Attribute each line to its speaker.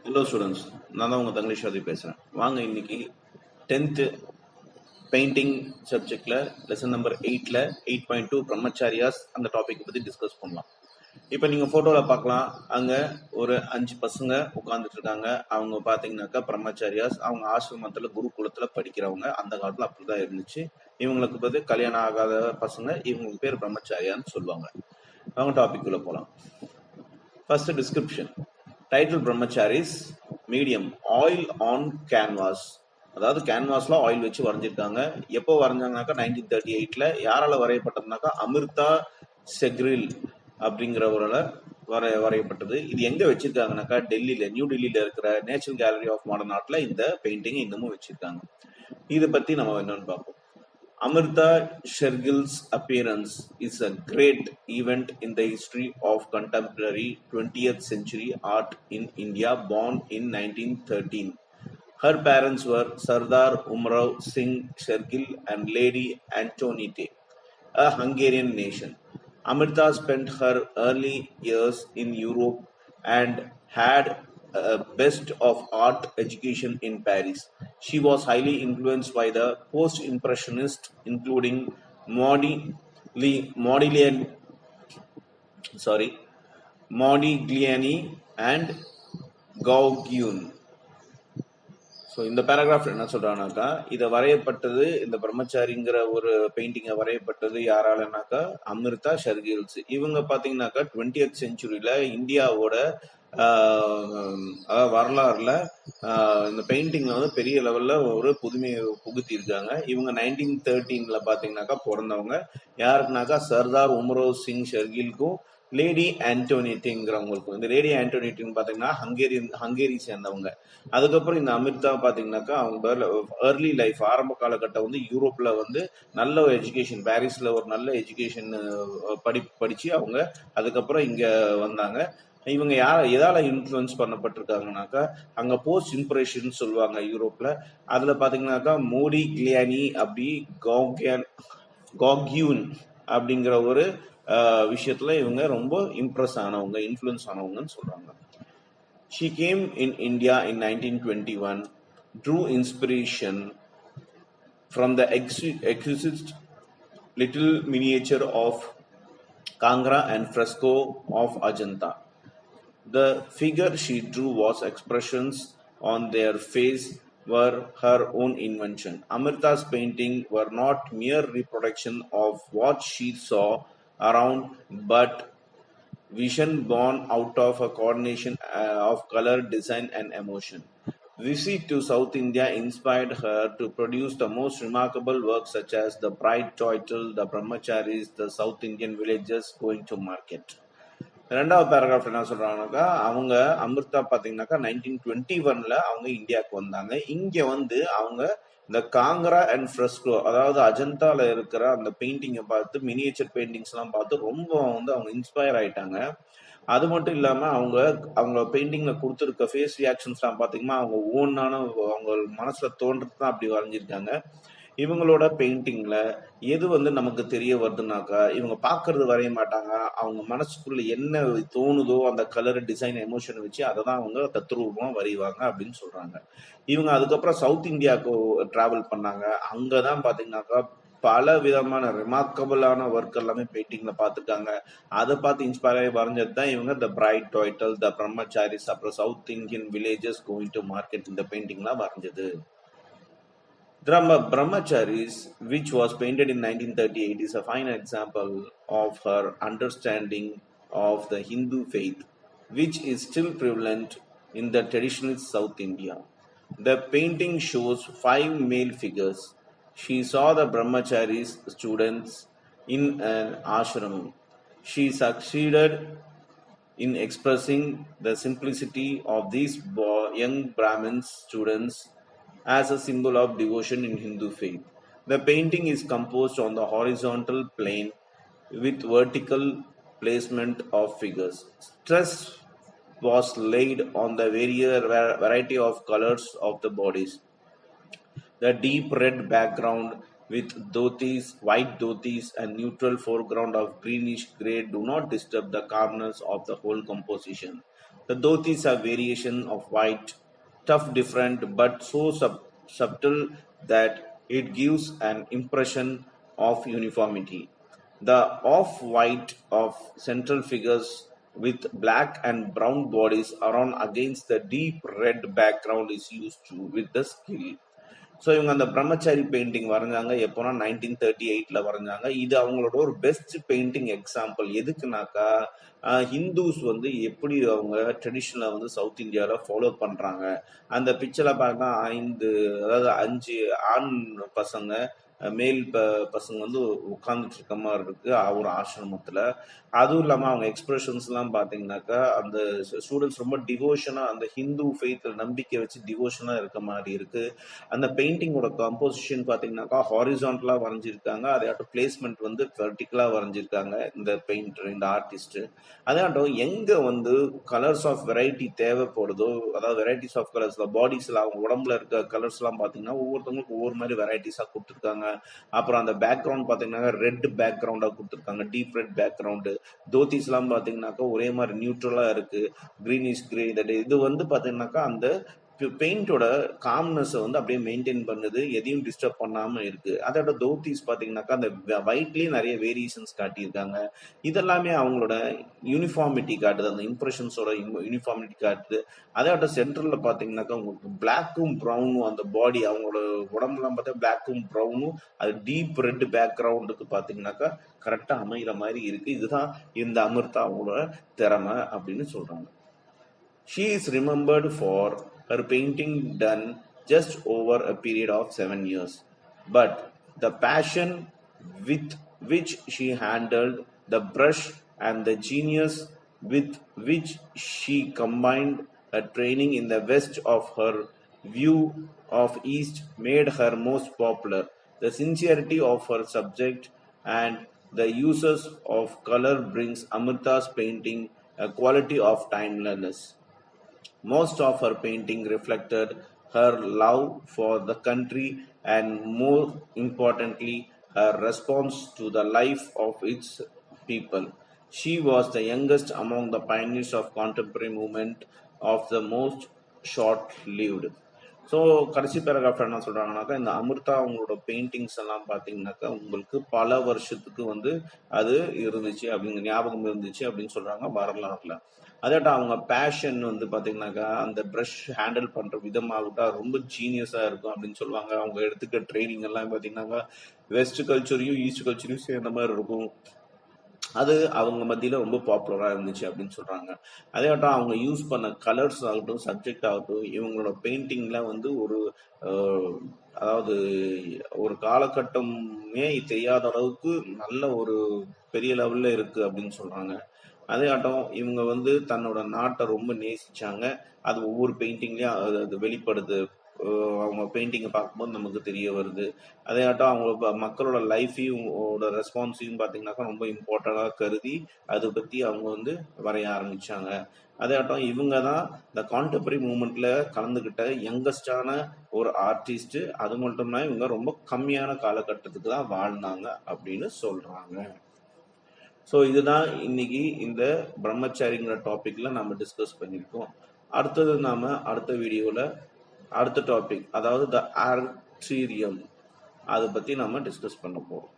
Speaker 1: Hello students, நான் தான் உங்கள் தங்கலீஸ்வதி பேசுகிறேன். வாங்க இன்னைக்கு 10th பெயிண்டிங் சப்ஜெக்டில் லெசன் நம்பர் 8ல் 8.2 பிரம்மச்சாரியாஸ் அந்த டாபிக் பற்றி டிஸ்கஸ் பண்ணலாம். இப்போ நீங்கள் ஃபோட்டோவில் பார்க்கலாம், அங்கே ஒரு 5 பசங்க உட்காந்துட்டு இருக்காங்க. அவங்க பார்த்தீங்கன்னாக்கா பிரம்மச்சாரியாஸ். அவங்க ஆசிரமத்தில் குருகுலத்தில் படிக்கிறவங்க. அந்த காலத்தில் அப்படி தான் இருந்துச்சு. இவங்களுக்கு பார்த்து கல்யாணம் ஆகாத பசங்க, இவங்களுக்கு பேர் பிரம்மச்சாரியான்னு சொல்லுவாங்க. அவங்க டாபிக் உள்ள போகலாம். First description. Title Brahmacharis. Medium oil on canvas, அதாவது கேன்வாஸ்ல ஆயில் வச்சு வரைஞ்சிருக்காங்க. எப்போ வரைஞ்சாங்கனாக்கா 1938ல. யாரால வரையப்பட்டதுனாக்கா அமிர்தா செக்ரில் அப்படிங்கிறவரால வரையப்பட்டது. இது எங்க வச்சிருக்காங்கனாக்கா டெல்லியில, நியூ டெல்லியில இருக்கிற நேஷனல் கேலரி ஆஃப் மாடர்ன் ஆர்ட்ல இந்த பெயிண்டிங் இன்னமும் வச்சிருக்காங்க. இதை பத்தி நம்ம என்னன்னு பார்ப்போம். Amrita Shergill's appearance is a great event in the history of contemporary 20th century art in India. Born in 1913. Her parents were Sardar Umrao Singh Shergill and Lady Antoinette, a Hungarian nation. Amrita spent her early years in Europe and had a best of art education in Paris. She was highly influenced by the post-impressionists, including Modigliani and Gauguin. So இந்த paragraph என்ன சொல்றாங்கனாக்கா, இதை வரையப்பட்டது, இந்த பிரம்மச்சாரிங்கிற ஒரு பெயிண்டிங்கை வரையப்பட்டது யாராலனாக்கா அமிர்தா ஷெர்கில்ஸ். இவங்க பார்த்தீங்கன்னாக்கா 20th செஞ்சுரியில இந்தியாவோட வரலாறுல இந்த பெயிண்டிங்ல வந்து பெரிய லெவல்ல ஒரு புதுமையை புகுத்தி இருக்காங்க. இவங்க 1913ல பார்த்தீங்கன்னாக்கா பிறந்தவங்க. யாருக்குனாக்கா சர்தார் உமரோ சிங் ஷெர்கிலுக்கும் லேடி ஆண்டோனிட்டிங்கிறவங்களுக்கும். இந்த லேடி ஆண்டோனிட்டின்னு பார்த்தீங்கன்னா ஹங்கேரி சேர்ந்தவங்க. அதுக்கப்புறம் இந்த அமிர்தா பார்த்தீங்கன்னாக்கா அவங்க ஏர்லி லைஃப், ஆரம்ப காலகட்டம் வந்து யூரோப்ல வந்து நல்ல எஜுகேஷன், பாரிஸ்ல ஒரு நல்ல எஜுகேஷன் படிச்சு அவங்க அதுக்கப்புறம் இங்க வந்தாங்க. இவங்க எதால இன்ஃப்ளூயன்ஸ் பண்ணப்பட்டிருக்காங்கனாக்கா, அங்க போஸ்ட் இம்ப்ரெஷன் சொல்லுவாங்க யூரோப்ல. அதுல பாத்தீங்கன்னாக்கா மோடி கிளியானி அப்படி காக்யூன் அப்படிங்கிற ஒரு விஷயத்துல இவங்க ரொம்ப இம்ப்ரெஸ் ஆனவங்க, இன்ஃப்ளூயன்ஸ் ஆனவங்கன்னு சொல்றாங்க. She came in India in 1921, drew inspiration from the exquisite little miniature of Kangra and fresco of Ajanta. The figure she drew was expressions on their face were her own invention. Amrita's painting were not mere reproduction of what she saw around, but vision born out of a coordination of color, design and emotion. Visit to South India inspired her to produce the most remarkable works such as the Bride Toitle, the Brahmacharis, the South Indian villages going to market. ரெண்டாவது paragraph என்ன சொல்றாங்கனாக்கா, அவங்க அமிர்தா பாத்தீங்கன்னாக்கா 1921ல அவங்க இந்தியாவுக்கு வந்தாங்க. இங்க வந்து அவங்க இந்த காங்கரா அண்ட் ஃப்ரெஸ்கோ, அதாவது அஜந்தால இருக்கிற அந்த பெயிண்டிங்கை பார்த்து, மினியேச்சர் பெயிண்டிங்ஸ் எல்லாம் பார்த்து ரொம்ப வந்து அவங்க இன்ஸ்பயர் ஆயிட்டாங்க. அது மட்டும் இல்லாம அவங்க பெயிண்டிங்ல கொடுத்துருக்க ஃபேஸ் ரியாக்ஷன்ஸ் எல்லாம் பாத்தீங்கன்னா அவங்க ஓனான அவங்க மனசுல தோன்றது தான் அப்படி வரைஞ்சிருக்காங்க. இவங்களோட பெயிண்டிங்ல எது வந்து நமக்கு தெரிய வருதுனாக்கா, இவங்க பாக்குறது வரைய மாட்டாங்க, அவங்க மனசுக்குள்ள என்ன தோணுதோ அந்த கலர், டிசைன், எமோஷன் வச்சு அதை தான் அவங்க தத்ரூபமா வரைவாங்க அப்படின்னு சொல்றாங்க. இவங்க அதுக்கப்புறம் சவுத் இந்தியாவுக்கு டிராவல் பண்ணாங்க. அங்கதான் பாத்தீங்கன்னாக்கா பல விதமான ரிமார்க்கபிளான ஒர்க் எல்லாமே பெயிண்டிங்ல பார்த்துருக்காங்க. அதை பார்த்து இன்ஸ்பயர் ஆகி வரைஞ்சது தான் இவங்க த பிரைட் டாய்டல், த பிரம்மச்சாரிஸ், அப்புறம் south Indian villages going to market, இந்த பெயிண்டிங்லாம் வரைஞ்சது. Brahmacharis, which was painted in 1938, is a fine example of her understanding of the Hindu faith, which is still prevalent in the traditional South India. The painting shows 5 male figures. She saw the Brahmacharis students in an ashram. She succeeded in expressing the simplicity of these young Brahmins students as a symbol of devotion in Hindu faith. The painting is composed on the horizontal plane with vertical placement of figures. Stress was laid on the variety of colors of the bodies. The deep red background with dhotis, white dhotis and neutral foreground of greenish grey do not disturb the calmness of the whole composition. The dhotis are variation of white, tough, different, but so subtle that it gives an impression of uniformity. The off-white of central figures with black and brown bodies around against the deep red background is used to with the skill. So இவங்க அந்த பிரம்மச்சாரி painting வரைஞ்சாங்க எப்போனா 1938 வரைஞ்சாங்க. இது அவங்களோட ஒரு best painting example. எதுக்குனாக்கா Hindus வந்து எப்படி அவங்க ட்ரெடிஷனலை வந்து சவுத் இந்தியாவில் ஃபாலோ பண்ணுறாங்க. அந்த பிக்சரில் பார்த்தா 5 ஆண் பசங்க மேல் பசங்க வந்து உட்கார்ந்துட்டு இருக்க மாதிரி இருக்கு ஒரு ஆசிரமத்தில். அதுவும் இல்லாமல் அவங்க எக்ஸ்பிரஷன்ஸ்லாம் பார்த்தீங்கன்னாக்கா அந்த ஸ்டூடெண்ட்ஸ் ரொம்ப டிவோஷனாக அந்த ஹிந்து ஃபெய்த்தில் நம்பிக்கை வச்சு டிவோஷனாக இருக்க மாதிரி இருக்கு. அந்த பெயிண்டிங்கோட கம்போசிஷன் பார்த்தீங்கன்னாக்கா ஹாரிசான்டலாக வரைஞ்சிருக்காங்க. அதையாட்டும் பிளேஸ்மெண்ட் வந்து வெர்டிக்கலாக வரைஞ்சிருக்காங்க இந்த பெயிண்டர், இந்த ஆர்டிஸ்ட். அதாட்டும் எங்கே வந்து கலர்ஸ் ஆஃப் வெரைட்டி தேவைப்படுதோ, அதாவது வெரைட்டிஸ் ஆஃப் கலர்ஸ்ல பாடிஸ்ல அவங்க உடம்புல இருக்க கலர்ஸ்லாம் பார்த்தீங்கன்னா ஒவ்வொருத்தவங்களுக்கு ஒவ்வொரு மாதிரி வெரைட்டிஸாக கொடுத்துருக்காங்க. அப்புறம் அந்த பேக்ரவுண்ட் பார்த்தீங்கன்னா ரெட் பேக்ரவுண்டாக கொடுத்துருக்காங்க, டீப் ரெட் பேக்ரவுண்டு. தோத்திஸ்லாம் பார்த்தீங்கன்னாக்கா ஒரே மாதிரி நியூட்ரலாக இருக்கு, கிரீனிஷ் கிரே. இது வந்து பார்த்தீங்கன்னாக்கா அந்த பெயிண்டோட காம்னஸை வந்து அப்படியே மெயின்டைன் பண்ணுது, எதையும் டிஸ்டர்ப் பண்ணாமல் இருக்கு. அதோட தோத்திஸ் பார்த்தீங்கன்னாக்கா அந்த ஒயிட்லேயே நிறைய வேரியேஷன்ஸ் காட்டியிருக்காங்க. இதெல்லாமே அவங்களோட யூனிஃபார்மிட்டி காட்டுது, அந்த இம்ப்ரெஷன்ஸோட யூனிஃபார்மிட்டி காட்டுது. அதோட சென்ட்ரலில் பார்த்தீங்கன்னாக்கா உங்களுக்கு பிளாக்கும் ப்ரௌனும் அந்த பாடி அவங்களோட உடம்புலாம் பார்த்தா பிளாக்கும் ப்ரௌனும் அது டீப் ரெட் பேக்ரவுண்டுக்கு பார்த்தீங்கன்னாக்கா கரெக்டாக அமைகிற மாதிரி இருக்கு. இதுதான் இந்த அமிர்தா அவங்களோட திறமை அப்படின்னு சொல்றாங்க. She is remembered for her painting done just over a period of 7 years, but the passion with which she handled the brush and the genius with which she combined her training in the west of her view of east made her most popular. The sincerity of her subject and the uses of color brings Amrita's painting a quality of timelessness. Most of her painting reflected her love for the country and, more importantly, her response to the life of its people. She was the youngest among the pioneers of contemporary movement of the most short-lived. So கடைசி paragraph என்ன சொல்கிறாங்கனாக்கா, இந்த அமிர்தா அவங்களோட paintings எல்லாம் பார்த்தீங்கன்னாக்கா உங்களுக்கு பல வருஷத்துக்கு வந்து அது இருந்துச்சு அப்படிங்கிற ஞாபகம் இருந்துச்சு அப்படின்னு சொல்கிறாங்க வரலாறுல. அதாட்டும் அவங்க பேஷன் வந்து பார்த்தீங்கன்னாக்கா அந்த ப்ரஷ் ஹேண்டில் பண்ணுற விதமாகட்டும் ரொம்ப ஜீனியஸாக இருக்கும் அப்படின்னு சொல்லுவாங்க. அவங்க எடுத்துக்க ட்ரைனிங் எல்லாம் பார்த்தீங்கன்னாக்கா வெஸ்ட் கல்ச்சரையும் ஈஸ்ட் கல்ச்சரையும் சேர்ந்த மாதிரி இருக்கும். அது அவங்க மத்தியில் ரொம்ப பாப்புலராக இருந்துச்சு அப்படின்னு சொல்கிறாங்க. அதேட்டும் அவங்க யூஸ் பண்ண கலர்ஸ் ஆகட்டும், சப்ஜெக்ட் ஆகட்டும், இவங்களோட பெயிண்டிங்கில் வந்து ஒரு அதாவது ஒரு காலகட்டமே தெரியாத அளவுக்கு நல்ல ஒரு பெரிய லெவலில் இருக்குது அப்படின்னு சொல்கிறாங்க. அதே ஆட்டம் இவங்க வந்து தன்னோட நாட்டை ரொம்ப நேசிச்சாங்க. அது ஒவ்வொரு பெயிண்டிங்லேயும் அது வெளிப்படுது. அவங்க பெயிண்டிங்கை பார்க்கும்போது நமக்கு தெரிய வருது. அதே ஆட்டம் அவங்க மக்களோட லைஃபையும் ரெஸ்பான்ஸையும் பார்த்தீங்கன்னாக்கா ரொம்ப இம்பார்ட்டண்டாக கருதி அதை பற்றி அவங்க வந்து வரைய ஆரம்பித்தாங்க. அதே ஆட்டம் இவங்க தான் இந்த கான்டெம்பரரி மூமெண்ட்ல கலந்துக்கிட்ட யங்கஸ்டான ஒரு ஆர்டிஸ்ட். அது மட்டும் தான் இவங்க ரொம்ப கம்மியான காலகட்டத்துக்கு தான் வாழ்ந்தாங்க அப்படின்னு சொல்றாங்க. ஸோ இதுதான் இன்னைக்கு இந்த பிரம்மச்சாரிங்கிற டாபிக்ல நம்ம டிஸ்கஸ் பண்ணியிருக்கோம். அடுத்தது நாம அடுத்த வீடியோவில் அடுத்த டாபிக், அதாவது த ஆர்ட்ரீரியம், அதை பற்றி நம்ம டிஸ்கஸ் பண்ண போகிறோம்.